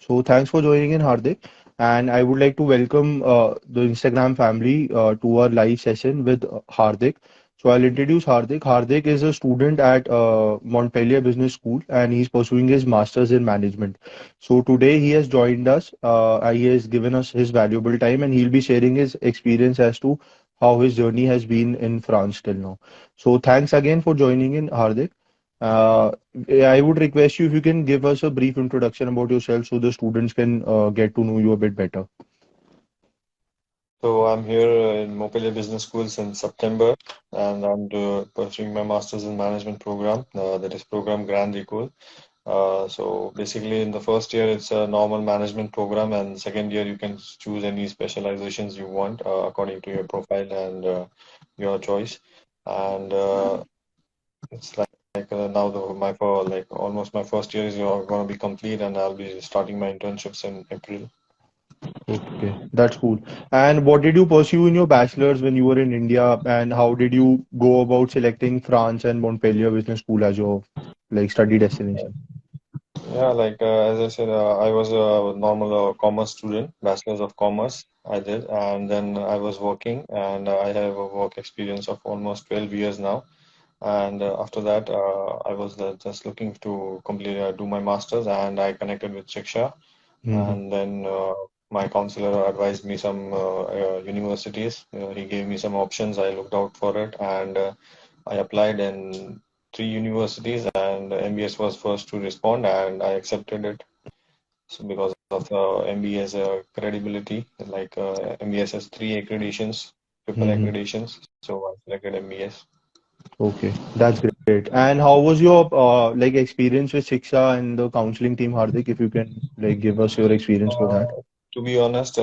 So thanks for joining in, Hardik. And I would like to welcome the Instagram family to our live session with Hardik. So I'll introduce Hardik. Hardik is a student at Montpellier Business School and he's pursuing his master's in management. So today he has joined us. He has given us his valuable time and he'll be sharing his experience as to how his journey has been in France till now. So thanks again for joining in, Hardik. Uh, I would request you if you can give us a brief introduction about yourself so the students can get to know you a bit better. So I'm here in Montpellier Business School since September, and pursuing my master's in management program. That is program Grand École. So basically, in the first year, it's a normal management program, and second year you can choose any specializations you want according to your profile and your choice. And it's like now my for like almost my first year is going to be complete, and I'll be starting my internships in April. Okay, that's cool. And what did you pursue in your bachelor's when you were in India, and how did you go about selecting France and Montpellier Business School as your study destination? Yeah, as I said, I was a normal commerce student, bachelor's of commerce. I did, and then I was working, and I have a work experience of almost 12 years now. And after that, I was just looking to do my master's, and I connected with Shiksha, Hmm. and then my counselor advised me some universities. He gave me some options. I looked out for it, and I applied in three universities, and MBS was first to respond, and I accepted it. So because of MBS credibility, MBS has three accreditations, triple Hmm. accreditations, so I selected MBS. Okay, that's great. And how was your experience with Shiksha and the counseling team, Hardik? If you can give us your experience for Uh, that. to be honest,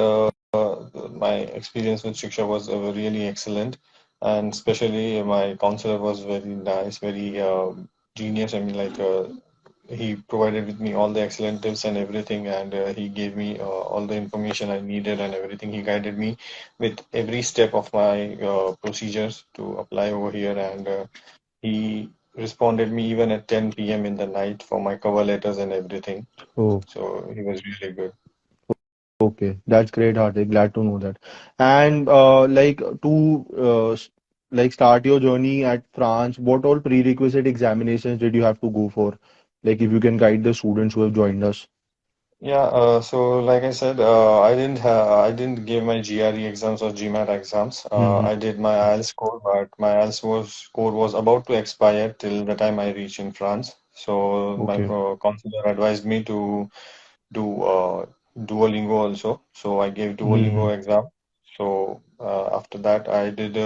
my experience with Shiksha was really excellent, and especially my counselor was very nice, very genius. I mean, he provided with me all the excellent tips and everything, and he gave me all the information I needed and everything. He guided me with every step of my procedures to apply over here, and he responded me even at 10 p.m. in the night for my cover letters and everything. Oh, So he was really good. okay, that's great, Hardik. Glad to know that. And start your journey at France, what all prerequisite examinations did you have to go for? Like, if you can guide the students who have joined us. Yeah, so like I said, I didn't give my GRE exams or GMAT exams. Hmm. I did my IELTS score, but my score was about to expire till the time I reached in France. So my Okay. counselor advised me to do Duolingo also. So I gave Hmm. Duolingo exam. So after that, I did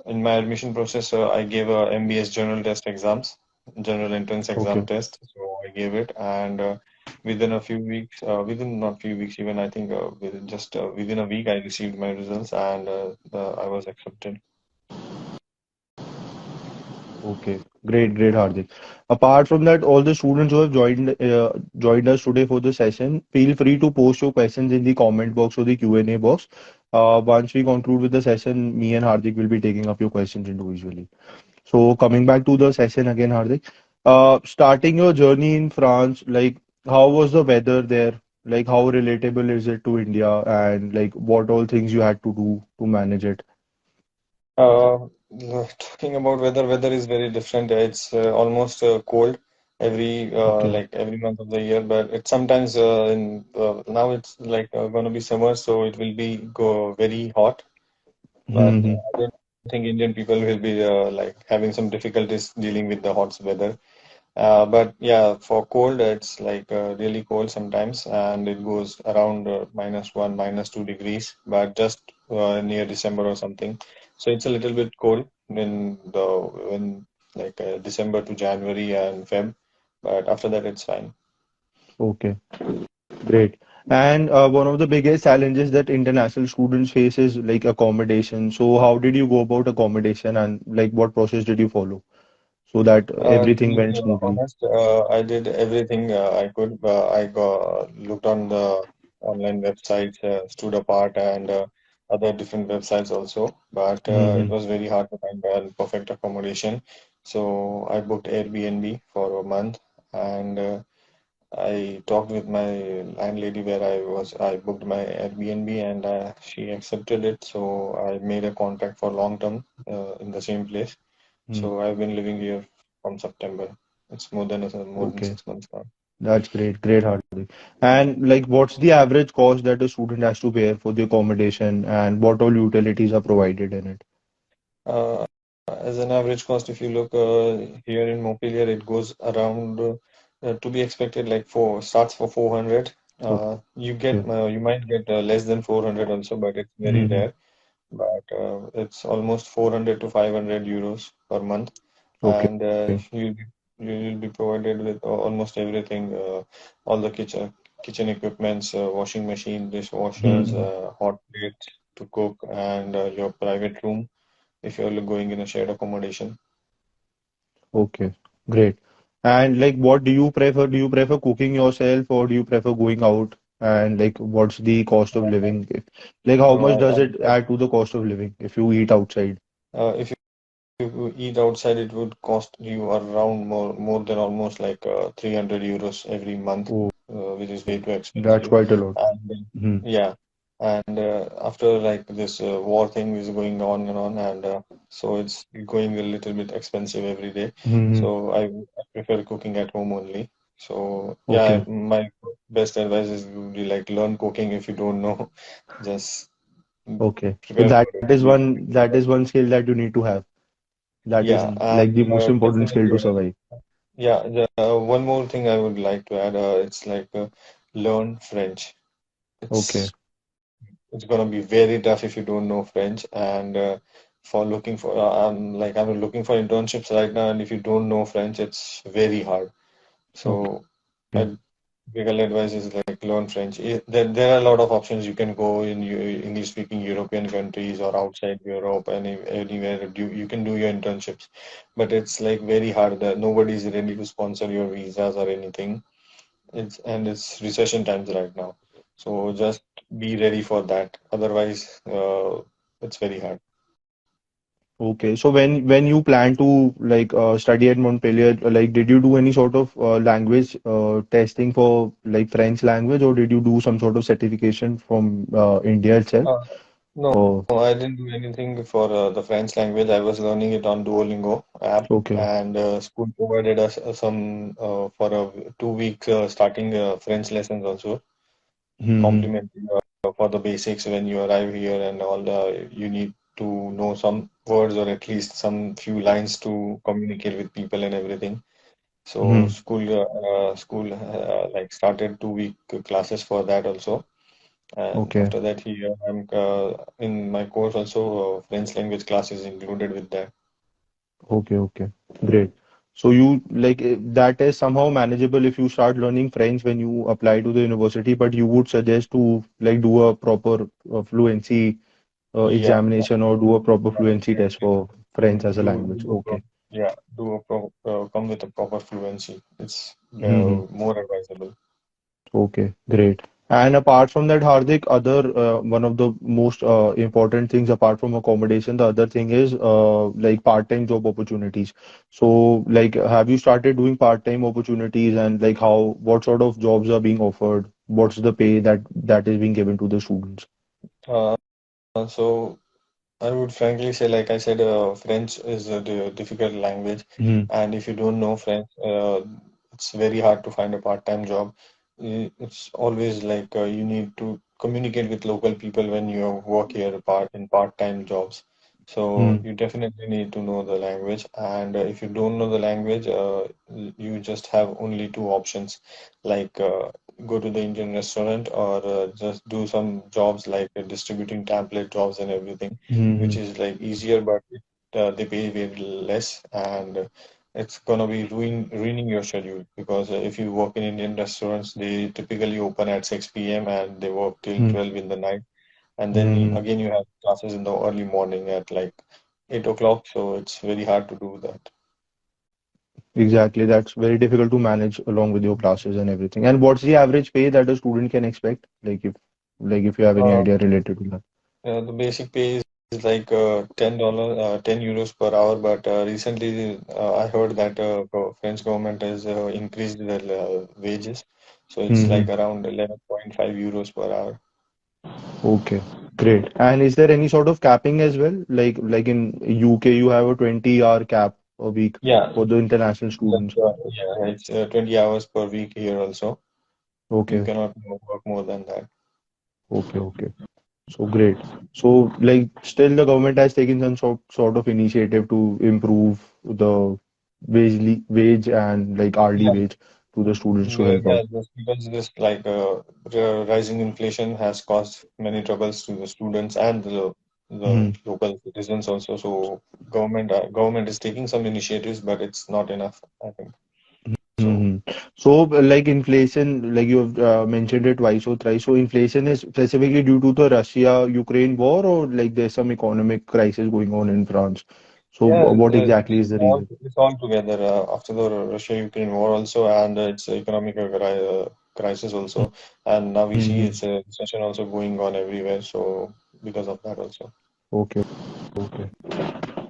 in my admission process, I gave a MBS general test exams, general entrance exam Okay. test. So I gave it, and within a few weeks, within not few weeks, even I think within a week, I received my results, and I was accepted. Okay, great, Hardik. Apart from that, all the students who have joined us today for the session, feel free to post your questions in the comment box or the Q&A box. Once we conclude with the session, me and Hardik will be taking up your questions individually. So coming back to the session again, Hardik, starting your journey in France, like how was the weather there? Like how relatable is it to India, and like what all things you had to do to manage it? Uh, Talking about weather is very different. It's almost cold Okay. every month of the year, but it's sometimes now it's going to be summer, so it will be go very hot. But Hmm. I don't think Indian people will be having some difficulties dealing with the hot weather. But yeah, for cold, it's really cold sometimes, and it goes around -1, -2 degrees, but just near December or something. So it's a little bit cold when December to January and Feb, but after that it's fine. Okay. Great. And one of the biggest challenges that international students face is like accommodation. So how did you go about accommodation and like what process did you follow so that To everything be went smoothly? honest, I did everything I could. Looked on the online websites, Stood Apart, and other different websites also. But it Hmm. was very hard to find a perfect accommodation. So I booked Airbnb for a month, and I talked with my landlady where I booked my Airbnb and she accepted it. So I made a contract for long term in the same place. Hmm. So I've been living here from September. It's more than Okay. 6 months now. That's great. Great, Hardik. And like, what's the average cost that a student has to bear for the accommodation and what all utilities are provided in it? As an average cost, if you look here in Montpellier, it goes around to be expected like starts for 400. Okay. You might get less than 400 also, but it's very Hmm. rare. But it's almost 400 to 500 euros per month, Okay. and you will be provided with almost everything, all the kitchen equipments, washing machine, dishwashers, Hmm. hot plates to cook, and your private room if you're going in a shared accommodation. Okay. Great. And like, what do you prefer? Do you prefer cooking yourself or do you prefer going out? And like, what's the cost of living? Like, how No, much does it add to the cost of living if you eat outside? if you eat outside, it would cost you around more than almost like 300 euros every month, Oh, which is way too that's expensive. quite a lot. And Hmm. yeah, and after like this war thing is going on, and so it's going a little bit expensive every day. Hmm. So I prefer cooking at home only. So yeah, Okay. my best advice is would be like learn cooking if you don't know. Just Okay. So prepare for it. that is one skill that you need to have. That is Yeah, like and the most important skill definitely, to survive. yeah. One more thing I would like to add, it's like learn French. Okay. It's it's gonna be very tough if you don't know French, and for looking for I'm looking for internships right now, and if you don't know French, it's very hard. Okay. So my legal advice is like learn French. There are a lot of options. You can go in English-speaking European countries or outside Europe, anywhere you can do your internships, but it's like very hard. That nobody is ready to sponsor your visas or anything. It's recession times right now, so just be ready for that. Otherwise, it's very hard. Okay. So when you plan to like study at Montpellier, like did you do any sort of language testing for like French language, or did you do some sort of certification from India itself? Uh, no, Oh, I didn't do anything for the French language. I was learning it on Duolingo app, okay. and school provided us some for a 2 week starting French lessons also, Hmm. complimentary for the basics when you arrive here and all. You need to know some words or at least some few lines to communicate with people and everything. So Hmm. school like started 2 week classes for that also. And Okay. after that, here I'm in my course also French language class is included with that. Okay. Okay. Great. So you like that is somehow manageable if you start learning French when you apply to the university, but you would suggest to like do a proper fluency Yeah, examination or do a proper fluency test for French as a language. do a Okay. yeah, come with a proper fluency. It's Hmm. more advisable. Okay, great. And apart from that, Hardik, other one of the most important things apart from accommodation, the other thing is like part-time job opportunities. So, like, have you started doing part-time opportunities and like how what sort of jobs are being offered? What's the pay that is being given to the students? So I would frankly say, like I said, French is a difficult language, Hmm. and if you don't know French, it's very hard to find a part-time job. It's always like you need to communicate with local people when you work here in part-time jobs. So Hmm. you definitely need to know the language, and if you don't know the language, you just have only two options, like go to the Indian restaurant or just do some jobs like distributing template jobs and everything, which Hmm. is like easier, but they pay very less, and it's gonna be ruining your schedule because if you work in Indian restaurants, they typically open at 6 p.m. and they work till Hmm. 12 in the night, and then Hmm. again you have classes in the early morning at like 8 o'clock, so it's very hard to do that. Exactly. That's very difficult to manage along with your classes and everything. And what's the average pay that a student can expect? Like if you have any Uh, idea related to that. the basic pay is like $10, 10 euros per hour, but recently I heard that French government has increased their wages. So it's Mm-hmm. like around 11.5 euros per hour. Okay, great. And is there any sort of capping as well? Like in UK, you have a 20-hour cap a week Yeah, for the international students. yeah, it's 20 hours per week here also. You Okay, cannot work more than that. okay. So great. So like still the government has taken some sort of initiative to improve the wage and like hourly Yeah, wage to the students to help yeah, out. just because this like rising inflation has caused many troubles to the students and the Mm-hmm. local citizens also. So government is taking some initiatives, but it's not enough, I think. So Mm-hmm. So, like inflation, like you have mentioned it twice or thrice. So, inflation is specifically due to the Russia-Ukraine war, or like there's some economic crisis going on in France. So, yeah, what exactly is the reason? it's all together after the Russia-Ukraine war also, and it's economic crisis also, and now we see Mm-hmm. it's a recession also going on everywhere. So because of that also. Okay, okay.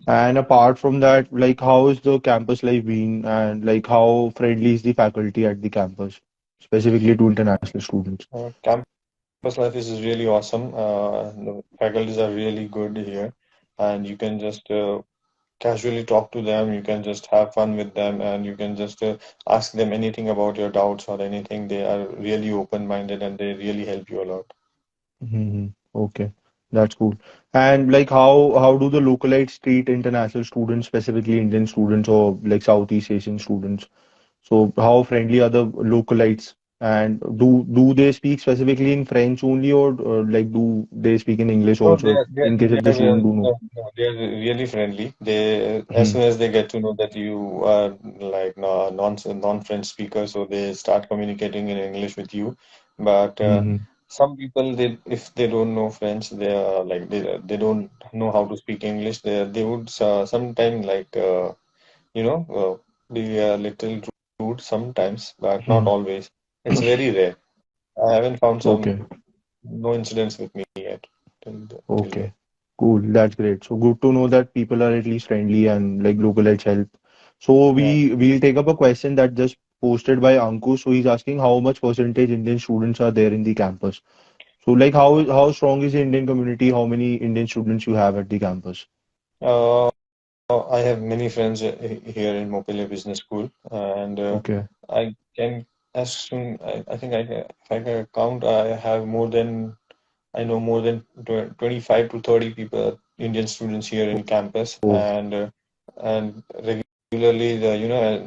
And apart from that, like how is the campus life been, and like how friendly is the faculty at the campus, specifically to international students? Campus life is really awesome. The faculties are really good here, and you can just casually talk to them. You can just have fun with them, and you can just ask them anything about your doubts or anything. They are really open-minded, and they really help you a lot. Mm-hmm. Okay, that's cool. And like how do the localites treat international students, specifically Indian students or like Southeast Asian students? So how friendly are the localites? And do they speak specifically in French only, or like do they speak in English No, also, in case if the student do know? no, they're really friendly. They as Mm-hmm. soon as they get to know that you are like no, non-French speaker, so they start communicating in English with you. But Mm-hmm. some people, they if they don't know French, they are like they don't know how to speak English. They would sometimes like be a little rude sometimes, but not Mm-hmm. always. It's very rare. I haven't found some Okay. no incidents with me yet till Okay. date. Cool. That's great. So good to know that people are at least friendly and like localites help. So Yeah. we'll take up a question that just posted by Ankush. So he's asking how much percentage Indian students are there in the campus. So like how strong is the Indian community? How many Indian students you have at the campus? I have many friends here in Montpellier Business School, and Okay. I can as soon I think if I can count, I have more than I know more than 25 to 30 people, Indian students here in campus, Oh. and regularly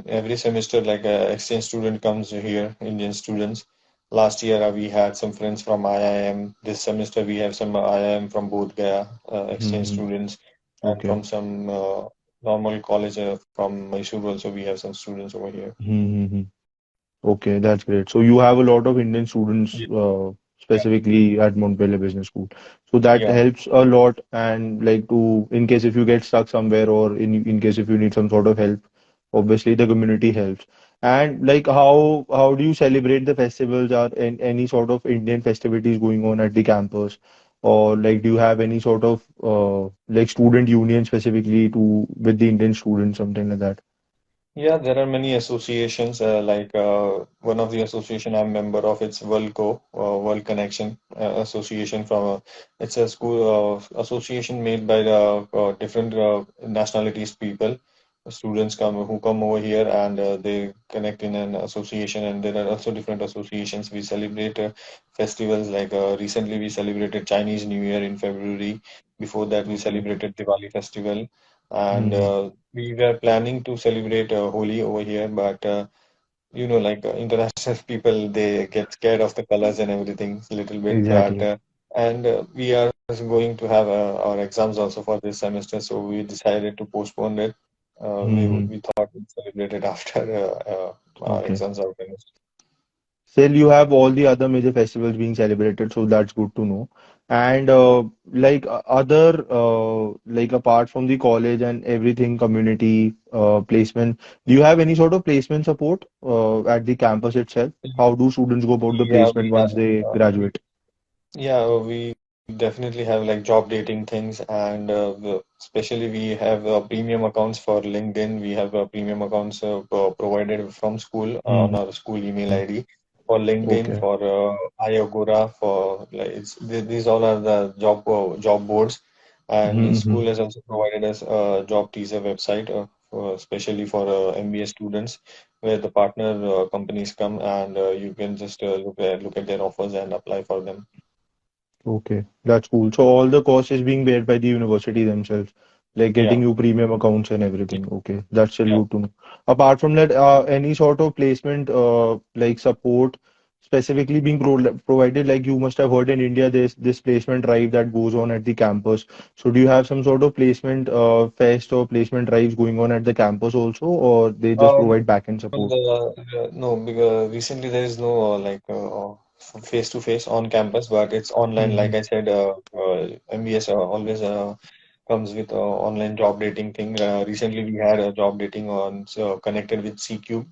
every semester like exchange student comes here, Indian students. Last year we had some friends from IIM. This semester we have some IIM from Bodh Gaya exchange Mm-hmm. students, and Okay. from some normal college from Mysore also we have some students over here. Mm-hmm. Okay, that's great. So you have a lot of Indian students, Yeah, specifically at Montpellier Business School. So that yeah. helps a lot. And like to, in case if you get stuck somewhere, or in case if you need some sort of help, obviously the community helps. And like how do you celebrate the festivals? Are any sort of Indian festivities going on at the campus? Or like do you have any sort of like student union specifically to with the Indian students, something like that? Yeah, there are many associations. One of the association I'm member of, it's World Connection Association it's a school association made by the different nationalities people. Students who come over here and they connect in an association, and there are also different associations. We celebrate festivals like recently we celebrated Chinese New Year in February. Before that, we Okay. celebrated Diwali festival, and Hmm. we were planning to celebrate Holi over here, but international people, they get scared of the colors and everything a little bit. But Exactly. and we are going to have our exams also for this semester, so we decided to postpone it. Hmm. We thought we'd celebrate it after our Okay. exams are finished. Still, you have all the other major festivals being celebrated, so that's good to know. And like other like apart from the college and everything, community placement, do you have any sort of placement support at the campus itself? How do students go about the Yeah, placement once they graduate? we definitely have like job dating things, and especially we have premium accounts for LinkedIn. We have premium accounts provided from school on Hmm. our school email ID for LinkedIn, Okay. for iAgora, for like these all are the job boards, and Mm-hmm. school has also provided us a job teaser website, especially for MBA students, where the partner companies come and you can just look at their offers and apply for them. Okay, that's cool. So all the cost is being paid by the university themselves, like Yeah, getting you premium accounts and everything. Okay, that's still yeah. good to know. Apart from that, any sort of placement, like support specifically being provided, like you must have heard in India, there's this placement drive that goes on at the campus. So do you have some sort of placement fest or placement drives going on at the campus also, or they just Um, provide back-end support? no, because recently there is no face-to-face on campus, but it's online. Mm-hmm. Like I said, MBS always comes with online job dating thing. Recently, we had a job dating on connected with CQ.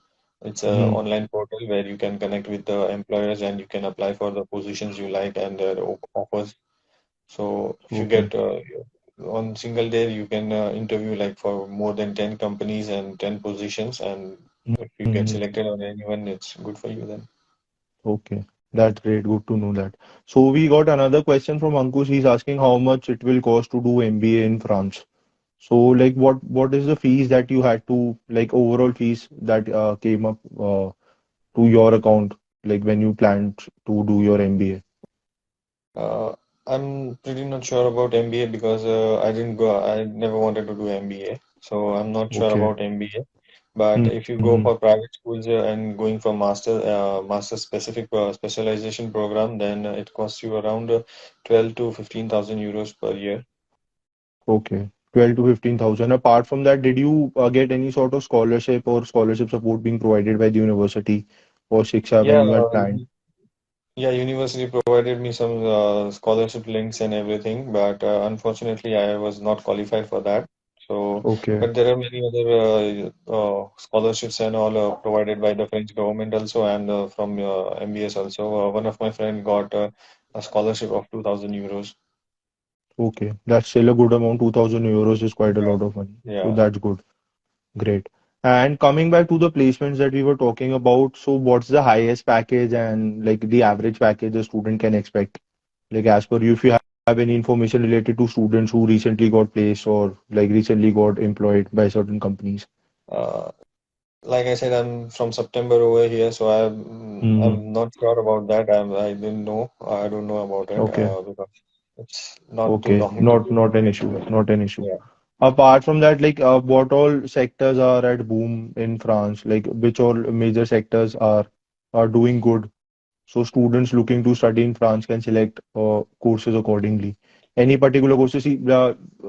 It's a Mm-hmm. online portal where you can connect with the employers and you can apply for the positions you like and their offers. So if you Okay. get on single day, you can interview like for more than 10 companies and 10 positions, and if you get Mm-hmm. selected on anyone, it's good for you then. Okay, that's great. Good to know that. So we got another question from Ankush. He's asking how much it will cost to do MBA in France. So like what is the fees that you had to like overall fees that came up to your account like when you planned to do your MBA? Uh, I'm pretty not sure about MBA because I didn't go, I never wanted to do MBA, so I'm not sure Okay. about MBA. But if you go Mm-hmm. for private schools and going for master specific specialization program, then it costs you around 12 to 15,000 euros per year. Okay. 12 to 15,000. Apart from that, did you get any sort of scholarship or scholarship support being provided by the university or Shiksha when Yeah, you had planned? yeah, university provided me some scholarship links and everything, but unfortunately, I was not qualified for that. So, Okay. but there are many other scholarships and all provided by the French government also, and from MBS also. One of my friend got a scholarship of 2,000 euros. Okay. That's still a good amount. 2,000 euros is quite a Yeah, lot of money. So yeah. that's good. Great. And coming back to the placements that we were talking about, so what's the highest package and like the average package a student can expect? Like as per you, if you have any information related to students who recently got placed or like recently got employed by certain companies. Uh, like I said, I'm from September over here, so Hmm. I'm not sure about that. I didn't know. I don't know about it Okay. because it's not too Okay. long to Not an get issue. to. Not an issue. Yeah. Apart from that, like what all sectors are at boom in France? Like which all major sectors are doing good? So students looking to study in France can select courses accordingly. Any particular courses? See,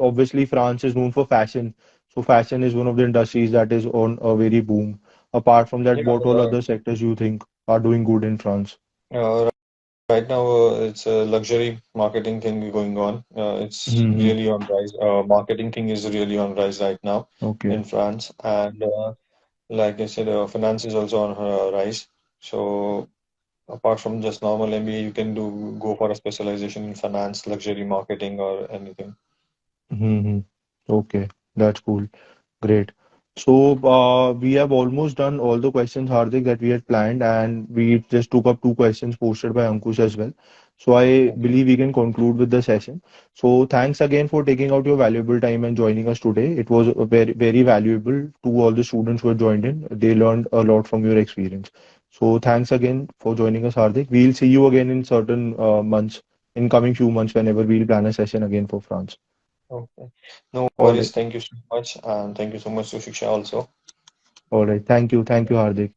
obviously France is known for fashion, so fashion is one of the industries that is on a very boom. Apart from that, Yeah, what all other sectors you think are doing good in France? right now it's a luxury marketing thing going on. It's Hmm. really on rise. Marketing thing is really on rise right now Okay. in France, and like I said, finance is also on rise. So apart from just normal MBA, you can do go for a specialization in finance, luxury marketing, or anything. Hmm. Okay, that's cool. Great. So, we have almost done all the questions, Hardik, that we had planned, and we just took up two questions posted by Ankush as well. So, I Okay. believe we can conclude with the session. So, thanks again for taking out your valuable time and joining us today. It was very, very valuable to all the students who have joined in. They learned a lot from your experience. So, thanks again for joining us, Hardik. We'll see you again in certain months, in coming few months, whenever we'll plan a session again for France. Okay. No All worries. right. Thank you so much, and thank you so much to Shiksha also. All right. Thank you. Thank you, Hardik.